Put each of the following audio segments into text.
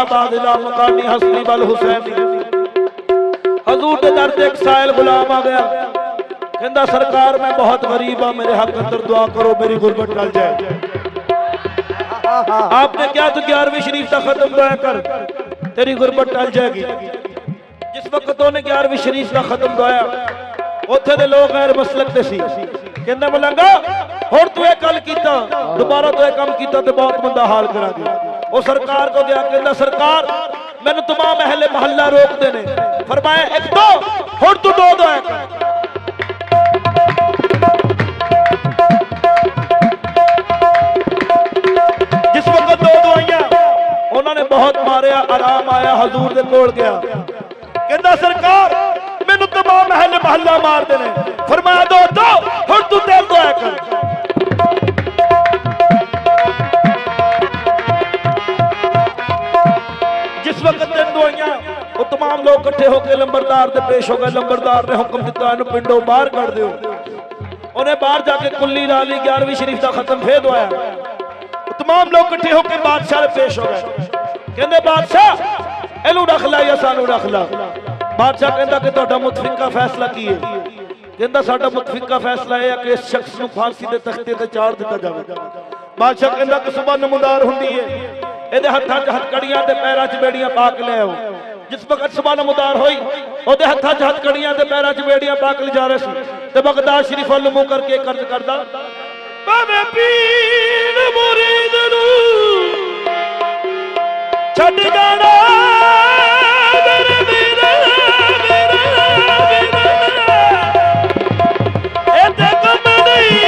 शाहबाद इला मुकामी हसनी वल हुसैनी। हजूर के दर ते एक साइल गुलाम आ गया, कहंदा सरकार मैं बहुत गरीब हाँ, मेरे हक अंदर दुआ करो मेरी गुरबत टल जाए। आपने क्या तो 11वीं शरीफ का खत्म दुआ कर तेरी गुरबत टल जाएगी। जिस वक्त उन्हें 11वीं शरीफ का खत्म दुआया, उत्थे दे लोग गैर मसलक ते सी, कहंदा मलंगा हुण तू कल कीता दोबारा तू काम कीता ते बहुत मंदा हाल करांगे। वो सरकार को गया, कहंदा सरकार मैनू तमाम अहले महल्ला रोकते ने, फरमाया एक दो हुण तू दो दुआ कर। जिस वक्त दो दुआइयां उन्होंने बहुत मारिया, आराम आया, हजूर दे कोल गया, कहंदा सरकार मैनू तमाम अहले महल्ला मारते ने, फरमाया दो दो हुण तू तेल दुआ कर। जिस वक्त तीन दुआइयां वो तमाम लोग इकट्ठे होकर लंबरदार से पेश हो गए। लंबरदार ने हुक्म दिता इन्हू पिंडों बाहर कर दो। उन्हें बाहर जाके कुल्ली ला ली, 11वीं शरीफ का खत्म फिर दुआया। तमाम लोग इकट्ठे होकर बादशाह पेश हो गए, कहते बादशाह इनू रख ला या सानू रख ला। बादशाह कहता कि तुहाडा मुतफिका फैसला की है? कहता साडा मुतफिका फैसला है कि इस शख्स को फांसी के तख्ते ते चाड़ दिता जाए। बादशाह कहता कि सुबह नमदार हुंदी है, ਇਹਦੇ ਹੱਥਾਂ 'ਚ ਹੱਥਕੜੀਆਂ ਤੇ ਪੈਰਾਂ 'ਚ ਬੇੜੀਆਂ ਪਾ ਕੇ ਲੈ ਆਓ। ਜਿਸ ਵਕਤ ਸੁਬਹ ਨਮਦਾਰ ਹੋਈ, ਉਹਦੇ ਹੱਥਾਂ 'ਚ ਹੱਥਕੜੀਆਂ ਤੇ ਪੈਰਾਂ 'ਚ ਬੇੜੀਆਂ ਪਾ ਕੇ ਲਿਜਾ ਰਹੇ ਸੀ ਤੇ ਬਗਦਾਦ ਸ਼ਰੀਫ ਵੱਲ ਮੂੰਹ ਕਰਕੇ ਕਰਜ਼ ਕਰਦਾ, ਭਾਵੇਂ ਪੀਰ ਮੁਰੀਦ ਨੂੰ ਛੱਡ ਜਾਣਾ ਮੇਰੇ ਵੀਰ ਇਹ ਤੇ ਕੰਮ ਨਹੀਂ।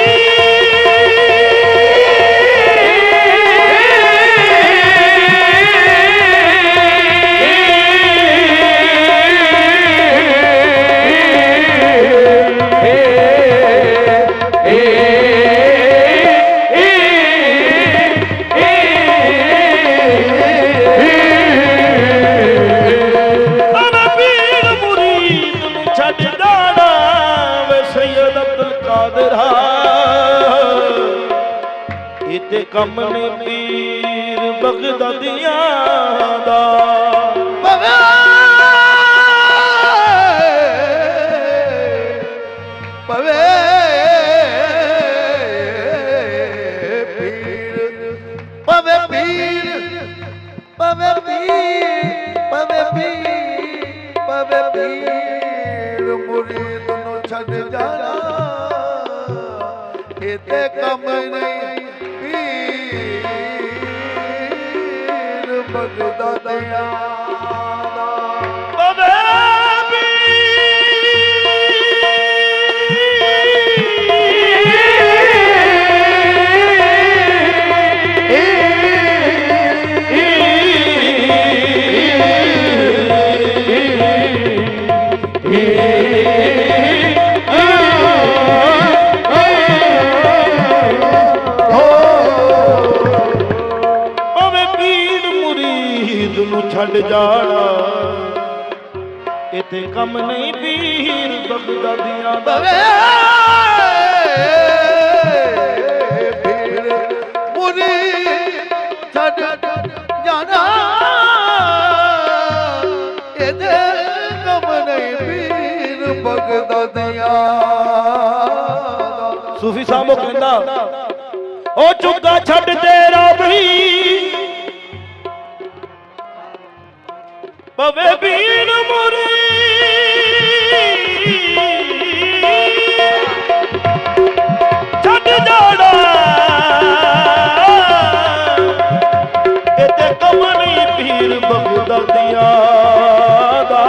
ते कम ने पीर बगदादियां दा पवे पवे पीर पवे पीर पवे पीर पवे पीर पवे पीर मुरीद नू छड़ जाना इते कम नहीं बगदादियां छड़ जाना इते कम नहीं पीर बगदादियां दा पीर मुरीद छड़ जाना इते कम नहीं पीर बगदादियां दा। सूफी साहब कहंदा ओ चुका छड़ तेरा भी पवे पीर छड़ जाना इते कम नहीं पीर बगदादियां दा।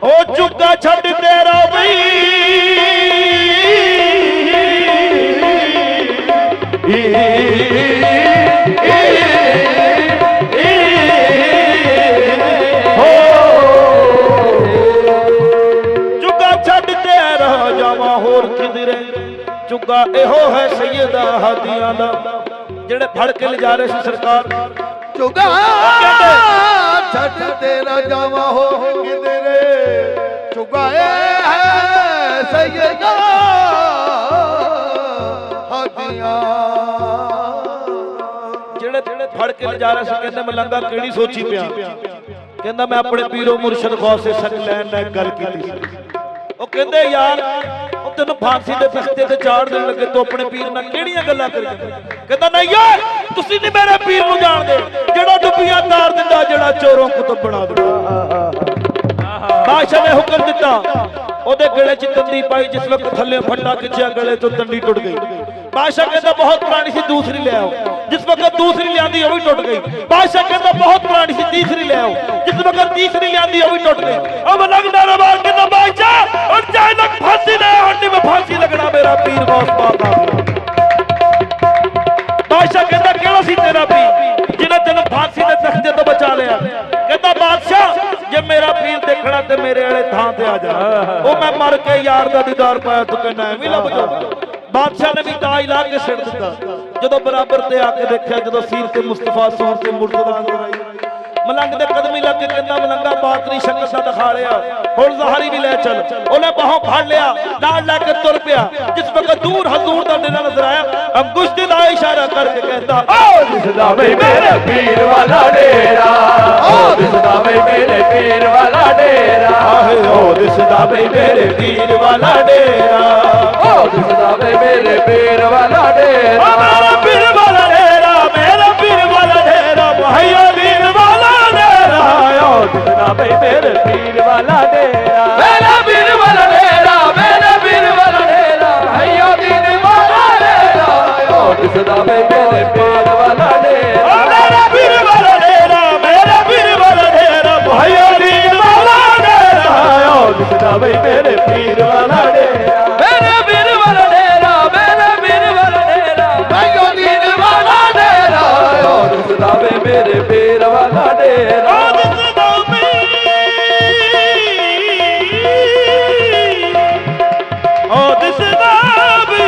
ओ चुका छड़ तेरा भी चुगा एहो है सैयदा हादियां दा जेड़े फड़ के ले जा रहे सी सरकार। चुगा छड़ तेरा जावा हो किधरे चुगा है सैयदा हादियां जेड़े फड़ के ले जा रहा सी, कहंदा मलंगा किहड़ी सोची पिया, कहंदा मैं अपने पीरो मुर्शद गौसे सकलैन नाल गल कीती सी। ਉਹ ਕਹਿੰਦੇ ਯਾਰ ਉਹ ਤੈਨੂੰ ਫਾਂਸੀ ਦੇ ਤਖਤੇ ਤੇ ਚਾੜ ਦੇਣ ਲੱਗੇ, ਤੂੰ ਆਪਣੇ ਪੀਰ ਨਾਲ ਕਿਹੜੀਆਂ ਗੱਲਾਂ ਕਰੀ ਜਾਂਦਾ? ਕਹਿੰਦਾ ਨਹੀਂ ਯਾਰ ਤੁਸੀਂ ਨਹੀਂ ਮੇਰੇ ਪੀਰ ਨੂੰ ਜਾਣਦੇ, ਜਿਹੜਾ ਡੁੱਬੀਆਂ ਤਾਰ ਦਿੰਦਾ, ਜਿਹੜਾ ਚੋਰੋਂ ਕੁਤਬ ਬਣਾ ਦਿੰਦਾ। ਬਾਦਸ਼ਾਹ ਨੇ ਹੁਕਮ ਦਿੱਤਾ, ਉਹਦੇ ਗਲੇ 'ਚ ਤੰਦੀ ਪਾਈ, ਜਿਸ ਵਕਤ ਥੱਲੇ ਫੱਟਾ ਖਿੱਚਿਆ ਗਲੇ ਤੋਂ ਤੰਦੀ ਟੁੱਟ ਗਈ। बादशाह कहता बहुत पुरानी सी दूसरी ले आओ, जिस वक्त दूसरी लियांदी वो भी टूट गई। बादशाह कहता बहुत पुरानी सी तीसरी ले आओ, जिस वक्त तीसरी लियांदी वो भी टूट गई। अब लगना रबार कहता बादशाह और चाहे लग फांसी ले हड्डी में फांसी लगना, मेरा पीर गौस पाक आ गया। बादशाह कहता केड़ा सी तेरा पीर जिन्हें तेन फांसी दे तख्ते तो बचा लिया? कहता बादशाह जे मेरा पीर देखना ते मेरे वाले थां ते आ जा, वो मैं मर के यार दा दीदार पाया तू कहना एवं लभ जा। बादशाह ने भी ताज ला के सिर दिता, जो बराबर ते आके देखा, जो सीर ते मुस्तफा सूर ते मुर्तदा मलंग दे कदमी लग के कहंदा मलंगा बातरी शक्ल सा दिखा लिया, हुण ज़हारी भी ले चल। उन्हें बाहों फड़ लिया, नाल लेके तुर पिया। जिस वक्त दूर हजूर दा डेरा नजर आया, अंगुश्ती दा इशारा करके कहता ओ दिसदा वे मेरे पीर वाला डेरा, ओ दिसदा वे मेरे पीर वाला डेरा, ओ दिसदा वे मेरे पीर वाला डेरा, ओ दिसदा वे मेरे पीर वाला डेरा, मेरा पीर वाला डेरा, मेरा पीर वाला डेरा, भाइयों पीर वाला डेरा, ओ दिसदा वे मेरे पीर वाला डेरा, मेरा पीर वाला डेरा, मेरा पीर वाला डेरा, भाइयों पीर वाला डेरा, ओ दिसदा वे मेरे पीर वाला डेरा, मेरा पीर वाला डेरा, मेरा पीर वाला डेरा, भाइयों पीर वाला डेरा, ओ दिसदा वे मेरे पीर वाला डेरा, मेरा पीर वाला डेरा, मेरा पीर वाला डेरा, भाइयों पीर वाला डेरा, ओ दिसदा वे मेरे पीर वाला डेरा, ओ दिसदा वे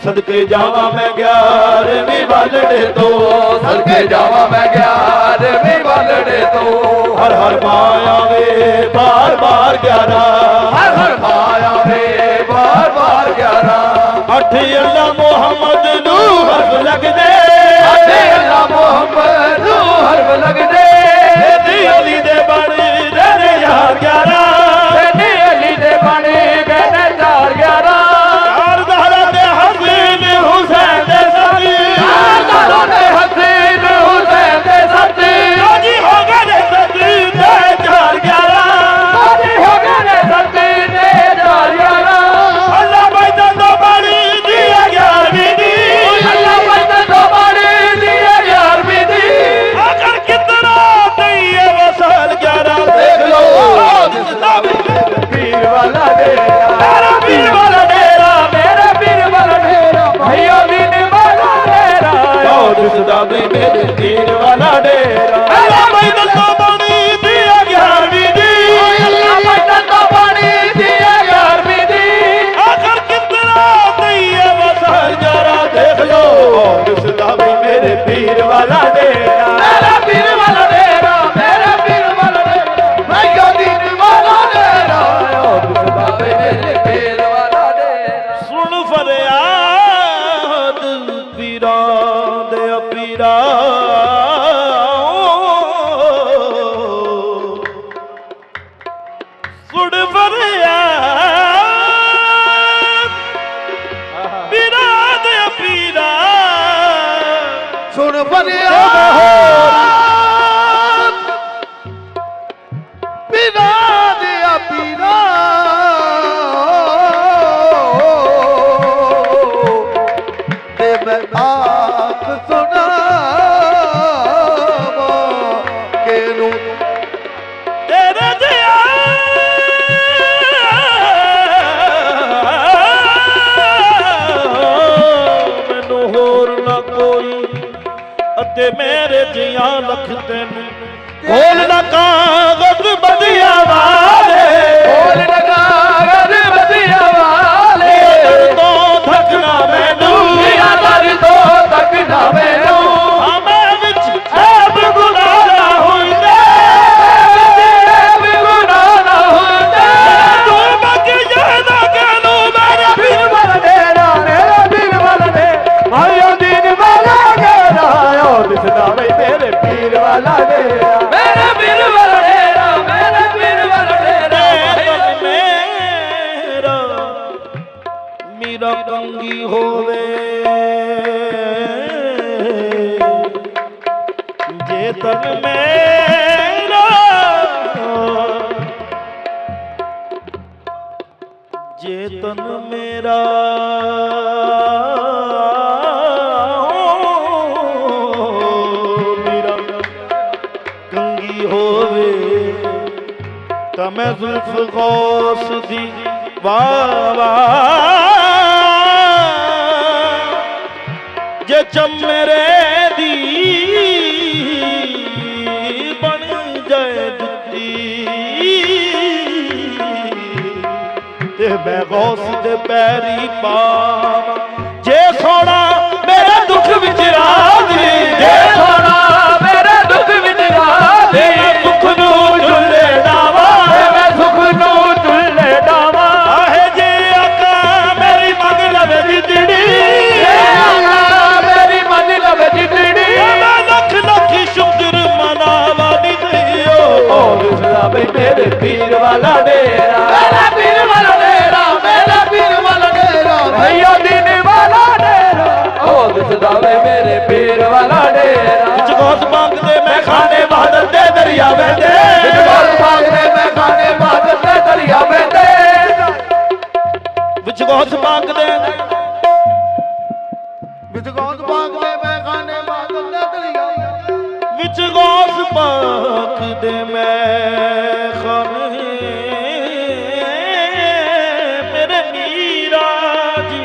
सदके जावा मैं 11वीं वालड़े तो, सदके जावा मैं 11वीं वालड़े तो, हर हर माया वे बार बार 11, हर हर माया वे बार बार 11, अठ अल्लाह मोहम्मद नू हर्फ लग दे, अठ अल्लाह मोहम्मद नू हर्फ लग दे, अली दे बने दे यार 11, अली दे बने गए 4 दिसदा वे मेरे पीर वाला डेरा, अल्लाह मैदान तो पानी दिया 11वीं दी, अल्लाह मैदान तो पानी दिया 11वीं दी, आखिर कितना दिया वसल जरा देख लो, दिसदा वे मेरे पीर वाला डेरा, मेरा पीर वाला डेरा, मेरा पीर वाला डेरा, मैं क्यों दीन वाला डेरा, दिसदा वे मेरे पीर वाला डेरा। सुन फरियाद पीरा पीरा सुन फरियाद पीरा दे पीरा, सुन फरियाद पीरा दे पीरा, दे मैं आप सुना तेरे दिया मैनू होर ना कोई अते मेरे जिया लख तेन खोल ना कागज बदिया वाले, खोल ना कागज बदिया वाले, तो थकना मैनू, दर तो थकना मैनू, हमें विच ऐब गुनाह ना होंदे, ऐब गुनाह ना होंदे, तू मग जाना कहलू मेरा पीर वाला डेरा, मेरा पीर वाला डेरा, भाइयों मेरा मेरा कंगी होवे ता मैं जुल्फ गौस दी वाह जे चमेरे दी बन जाए जुत्ती ते मैं गौस दे पैरी पावां जे सोना मेरा दुख विच राजी जे सोना मेरा दुख विच राजी सुख नू झुले डावा मैं सुख नू झुले डावा आहे जे आका मेरी मंग लवे जितड़ी मेरे पीर वाला डेरा मेरा पीर वाला डेरा मेरा पीर वाला डेरा भैया दीन वाला डेरा ओ दिसदावे मेरे पीर वाला डेरा विच गौस मांगदे मैं खाने बहादुर दे दरिया वेंदे विच गौस मांगदे मैं खाने बहादुर दे दरिया वेंदे विच गौस मांगदे विच गौस मांगदे मैं खाने बहादुर दे दरिया विच गौस पाक दे मैं खाने मेरे मीरा जी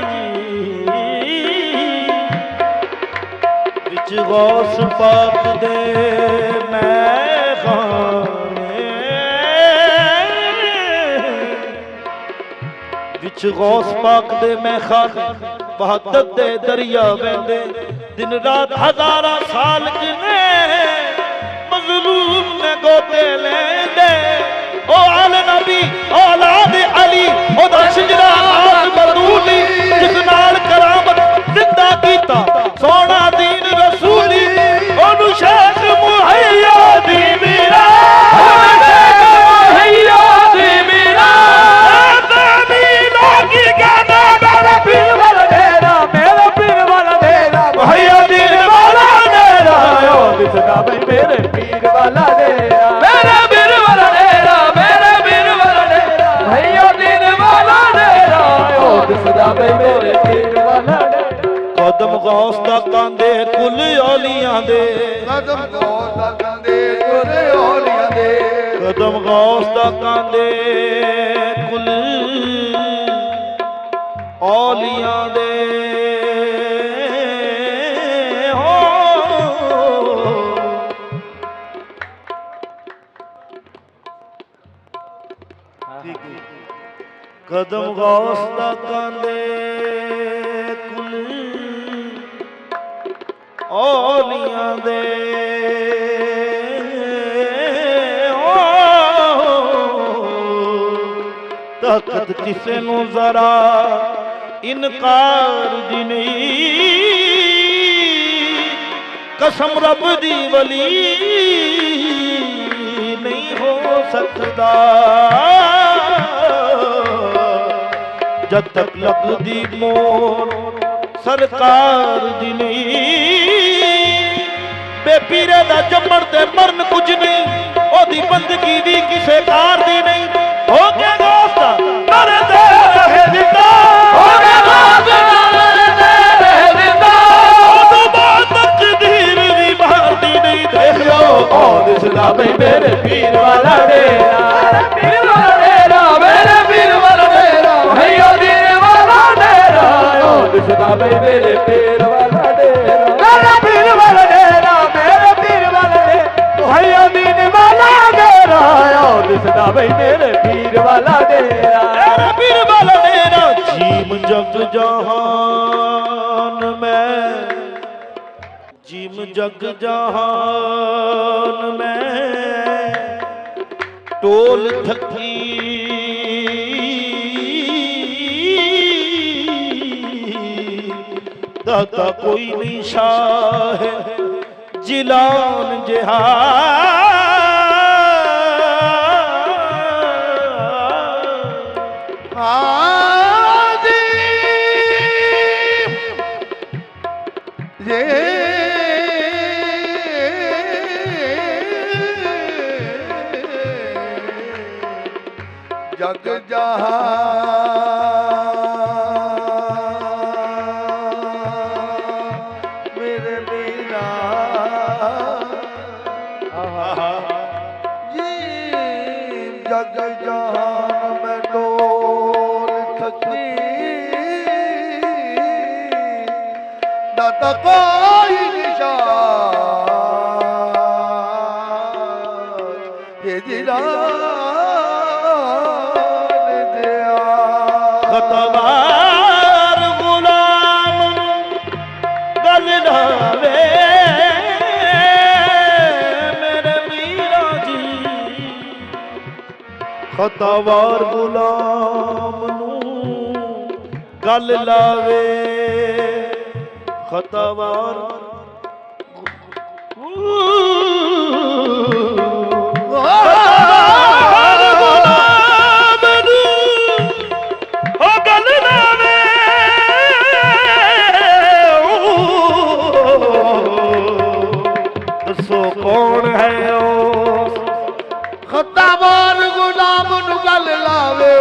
विच गौस पाक दे मैं खाने विच गौस पाक दे मैं खाने बहादुर दे दरिया वेंदे दिन रात हजारा साल गिने मजलूम ने गोते लेंदे ओ आले नबी औलाद अली ओदा शिजरा आस बतूली जिस नाल करामत जिंदा कीता सोना दीन रसूली ओनु शेख मुहैया दी मेरा शेख मुहैया दी मेरा दानी लोगी गाना मेरा पीर वाला डेरा मेरा पीर वाला डेरा मुहैया दीन वाला डेरा ओ दिसदा भाई मेरे पीर वाला डेरा मेरा पीर वाला डेरा मेरा पीर वाला डेरा भैया दीन वाला डेरा ओ दिसदा भाई मेरे पीर वाला डेरा कदम गौस दा कांदे कुल औलियां दे कदम गौस दा कांदे कुल औलियां दे कदम गौस दा कांदे कुल औलियां दे कदम गौस दा कांदे कुल औलियां दे ताकत किसे नू जरा इनकार दी नहीं कसम रब दी वली नहीं हो सकता जब तक लगदी मोर सरकार दी नहीं बेपीरे दा जम्मण ते मरन कुछ नहीं ओदी बंदगी भी किसे कार दी नहीं हो गया दोस्त मर दे रहे जिंदा हो गया दोस्त मर दे रहे जिंदा तो बात तकदीर भी मारती नहीं देख लो ओ दिसदा भाई मेरे पीर वाला डेरा पीर वाला डेरा मेरे पीर वाला डेरा भैया दीन वाला डेरा ओ दिसदा भाई मेरे पीर वाला डेरा मेरा पीर वाला डेरा मेरे पीर वाला डेरा भैया दीन वाला डेरा ओ दिसदा भाई मेरे पीर वाला डेरा मेरे पीर वाला डेरा जीम जग जहान में जीम जग जहान में टोल थकी दाता कोई नहीं शाह जिलान जहां जग जहान ਜਗ ਜਹਾਨ ਮੈਂ ਡੋਲ ਥਕੀ ਦਾਤਾ ਕੋਈ ਨਿਸ਼ਾਨ ਇਹ ਦਿਲਾਨ ਦਿਆ ਖਤਵਾਰ ਗੁਲਾਮ ਗੱਲ ਲਾਵੇ ਮੇਰੇ ਮੀਰਾ ਜੀ ਖਤਵਾਰ ਗੁਲਾਮ ਨੂੰ ਗੱਲ ਲਾਵੇ ਖਤਵਾਰ कौन है खतावार गुलाम नु गल लावे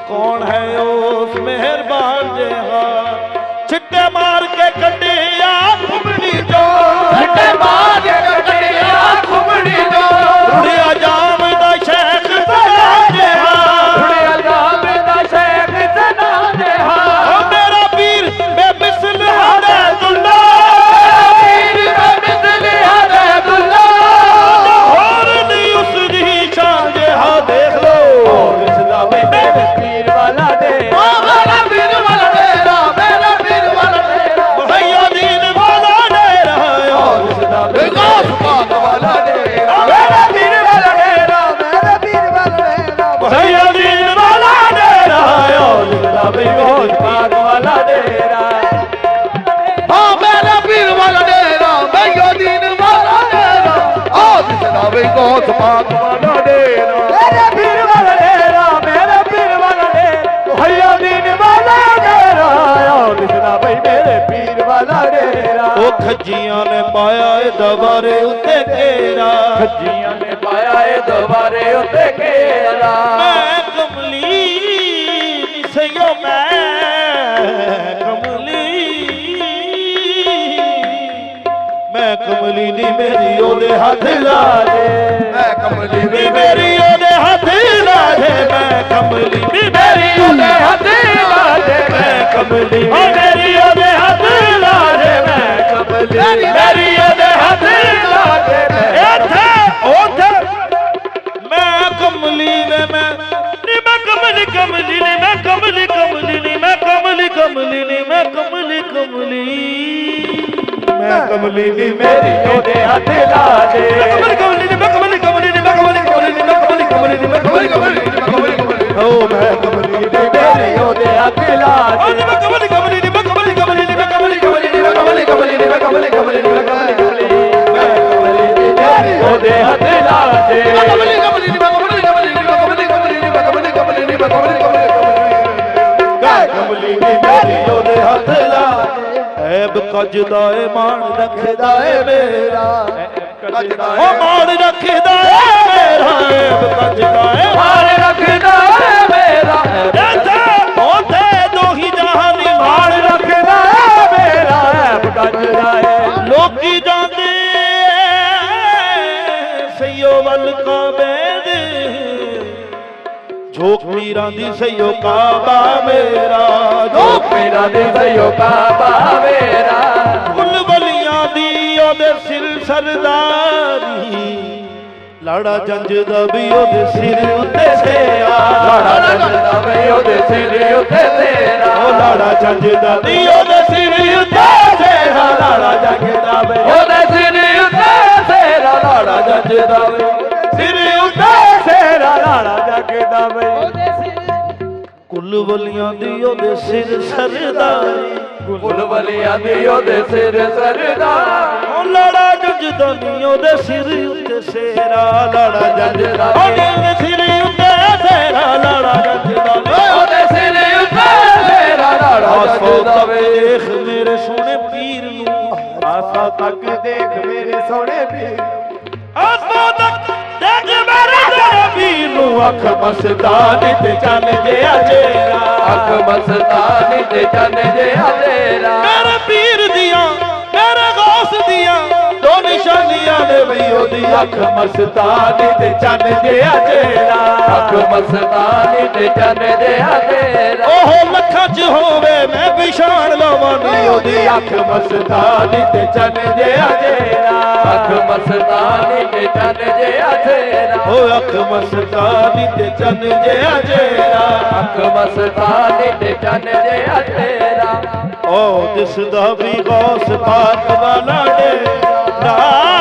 कौन है उस मेहरबान जेहा छिट्टे मार के कटिया खुमड़ी जो छिट्टे मार के कटिया खुमड़ी जो रुड़िया जाम दा शेख तना जेहा रुड़िया जाम दा शेख तना जेहा ओ मेरा पीर बेमिसल हरे दुल्ला पीर बेमिसल हरे दुल्ला और नहीं उसदी शान जेहा देख लो इसदा मेरे पीर वाला दे मेरा पीर वाला डेरा मेरा पीर वाला डेरा भैया दीन वाला डेरा इसदा बेगा सुभान वाला डेरा मेरा पीर वाला डेरा मेरा पीर वाला डेरा भैया दीन वाला डेरा इसदा बेगोश पाक वाला डेरा हाँ मेरा पीर वाला डेरा भैया दीन वाला डेरा आज सदा बेगा सुभान वाला डेरा मेरा पीर वाला डेरा मेरा पीर वाला डेरा भैया दीन वाला डेरा इसदा भाई मेरे पीर वाला डेरा ਉਹ ਖੱਜੀਆਂ ਨੇ ਪਾਇਆ ਏ ਦਵਾਰੇ ਉੱਤੇ ਘੇਰਾ ਖੱਜੀਆਂ ਨੇ ਪਾਇਆ ਏ ਦੁਬਾਰੇ ਉੱਤੇ ਘੇਰਾ ਮੈਂ ਕਮਲੀ ਨਿਸਯੋ ਮੈਂ ਕਮਲੀ ਨੀ ਮੇਰੀ ਉਹਦੇ ਹੱਥ ਲਾ ਦੇ मैं कमली ਨੀ ਮੇਰੀ ਉਹਦੇ ਹੱਥ ਲਾ ਦੇ ਮੈਂ ਕਮਲੀ ਨੀ ਮੇਰੀ ਉਹਦੇ ਹੱਥ ਲਾ ਦੇ ਮੈਂ ਕਮਲੀ ਨੀ ਮੇਰੀ ਉਹਦੇ ਹੱਥ ਲਾ ਦੇ ਮੈਂ ਕਮਲੀ ਮੇਰੀ ਉਹਦੇ ਹੱਥ ਲਾ ਦੇ ਇੱਥੇ ਉੱਥੇ ਮੈਂ ਕਮਲੀ ਵੇ ਮੈਂ ਨੀ ਮੈਂ ਕਮਲੀ ਕਮਲੀ ਨੀ ਮੈਂ ਕਮਲੀ ਕਮਲੀ ਨੀ ਮੈਂ ਕਮਲੀ ਕਮਲੀ ਨੀ ਮੈਂ ਕਮਲੀ ਕਮਲੀ ਮੈਂ ਕਮਲੀ ਨੀ ਮੇਰੀ ਉਹਦੇ ਹੱਥ ਲਾ ਦੇ ਕਮਲੀ ਕਮਲੀ ਨੀ ਮੈਂ ਕਮਲੀ ਕਮਲੀ ਨੀ ਮੈਂ ਕਮਲੀ ਕਮਲੀ ਨੀ ਮੈਂ ਕਮਲੀ ਕਮਲੀ ਨੀ ਮੈਂ ਕਮਲੀ ਕਮਲੀ ਓ ਮੈਂ ਕਮਲੀ ਨੀ ਮੇਰੀ ਉਹਦੇ ਹੱਥ ਲਾ ਓ ਨੀ ਮੈਂ ਕਮਲੀ ਕਮਲੀ ਨੀ ਮੈਂ ਕਮਲੀ ਕਮਲੀ ਨੀ ਮੈਂ ਕਮਲੀ ਕਮਲੀ ਨੀ ਮੈਂ ਕਮਲੀ ਕਮਲੀ ਨੀ ਮੈਂ ਕਮਲੀ ਕਮਲੀ ਨੀ ਮੈਂ ਕਮਲੀ ਕਮਲੀ ਨੀ ਮੈਂ ਕਮਲੀ ਨੀ ਮੇਰੀ ਉਹਦੇ ਹੱਥ ਲਾ ਦੇ कमली कमली नी मैं कमली कमली नी मैं कमली कमली नी मैं कमली कमली नी मैं कमली कमली ਕਮਲੀ ਨੀ ਮੇਰੀ ਉਹਦੇ ਹੱਥ ਲਾ ਐਬ ਕੱਜਦਾ ਏ ਮਾਣ ਰੱਖਦਾ ਏ ਮੇਰਾ ਓ ਮਾਣ ਰੱਖਦਾ ਏ ਮੇਰਾ ਐਬ ਕੱਜਦਾ ਏ ਮਾਰ ਰੱਖਦਾ ਏ ਮੇਰਾ ਇੱਥੇ ਉੱਥੇ ਦੋਹੀ ਜਹਾਨੀ ਮਾਣ ਰੱਖਦਾ ਏ ਮੇਰਾ ਐਬ ਕੱਜਦਾ ਏ ਲੋਕੀ ਜਾਂਦੇ ਸਈਓ ਵੱਲ ਕਾਬੇ ਦੇ ਝੋਕ ਮੀਰਾਂ ਦੀ ਸਈਓ ਕਾਬਾ ਮੇਰਾ ਝੋਕ ਮੇਰਾ ਦੇ ਸਈਓ ਕਾਬਾ ਮੇਰਾ ਕੁੱਲ ਵਲੀਆਂ ਦੀ ਉਹਦੇ ਸਿਰ ਸਰਦਾਰੀ ਲਾੜਾ ਜੰਜ ਦਾ ਵੀ ਉਹਦੇ ਸਿਰ ਉੱਤੇ ਤੇਰਾ ਲਾੜਾ ਜੰਦਾ ਵੇ ਉਹਦੇ ਸਿਰ ਉੱਤੇ ਤੇਰਾ ਉਹ ਲਾੜਾ ਜੰਜ ਦਾ ਵੀ ਉਹਦੇ ਸਿਰ ਉੱਤੇ ਲਾੜਾ ਜੱਜਦਾ ਵੇ ਉਹਦੇ ਸਿਰ ਉੱਤੇ ਤੇਰਾ ਲਾੜਾ ਜੱਜਦਾ ਵੇ ਸਿਰ ਉੱਤੇ ਸੇਰਾ ਲਾੜਾ ਜਗਦਾ ਵੇ ਕੁੱਲ ਵਲੀਆਂ ਦੀ ਉਹਦੇ ਸਿਰ ਸਰਦਾਰੀ ਕੁਲ ਵਲਿਆਂ ਦੀ ਉਹਦੇ ਸਿਰ ਸਰਦਾਰ ਉਹ ਲਾੜਾ ਜੱਜਦਾ ਨੀ ਉਹਦੇ ਸਿਰ ਉੱਤੇ ਸੇਰਾ ਲਾੜਾ ਜੱਜਦਾ ਉਹਦੇ ਸਿਰ ਉੱਤੇ ਸੇਰਾ ਲਾੜਾ ਜੱਜਦਾ ਉਹਦੇ ਸਿਰ ਉੱਤੇ ਤੇਰਾ ਲਾੜਾ ਜੱਜਦਾ ਵੇ ਦੇਖ ਮੇਰੇ ਸੋਹਣੇ ਪੀਰ ਨੂੰ ਆਸਾ ਤੱਕ ਦੇਖ ਮੇਰੇ ਸੋਹਣੇ ਪੀਰ ਆਸਾ ਤੱਕ ਦੇਖ ਮੇਰੇ ਸੋਹਣੇ ਪੀਰ ਨੂੰ ਅੱਖ ਮਸਤਾਨੀ ਤੇ ਚੰਨ ਜਿਹਾ ਚਿਹਰਾ ਅੱਖ ਮਸਤਾਨੀ ਤੇ ਚੰਨ ਜਿਹਾ ਤੇਰਾ ਮੇਰੇ ਪੀਰ ਦੀਆਂ ਮੇਰੇ ਗੌਸ ਦੀਆਂ ਦੋ ਨਿਸ਼ਾਨੀਆਂ ਨੇ ਵੀ ਉਹਦੀ ਅੱਖ ਮਸਤਾਨੀ ਤੇ ਚੰਨ ਜਿਹਾ ਚਿਹਰਾ ਅੱਖ ਮਸਤਾਨੀ ਤੇ ਚੰਨ ਜਿਹਾ ਤੇਰਾ ਉਹ ਲੱਖਾਂ ਚ ਹੋਵੇ ਮੈਂ ਪਛਾਣ ਲਵਾਂ ਨੀ ਉਹਦੀ ਅੱਖ ਮਸਤਾਨੀ ਤੇ ਚੰਨ ਜਿਹਾ ਚਿਹਰਾ ਅੱਖ ਮਸਤਾਨੀ ਤੇ ਚੰਨ ਜਿਹਾ ਤੇਰਾ ਉਹ ਅੱਖ ਮਸਤਾਨੀ ਤੇ ਚੰਨ ਜਿਹਾ ਚਿਹਰਾ ਅੱਖ ਮਸਤਾਨੀ ਤੇ ਚੰਨ ਜਿਹਾ ਤੇਰਾ ਉਹ ਦਿਸਦਾ ਵੀ ਗੌਸ ਪਾਕ ਵਾਲਾ ਨੇ ਨਾ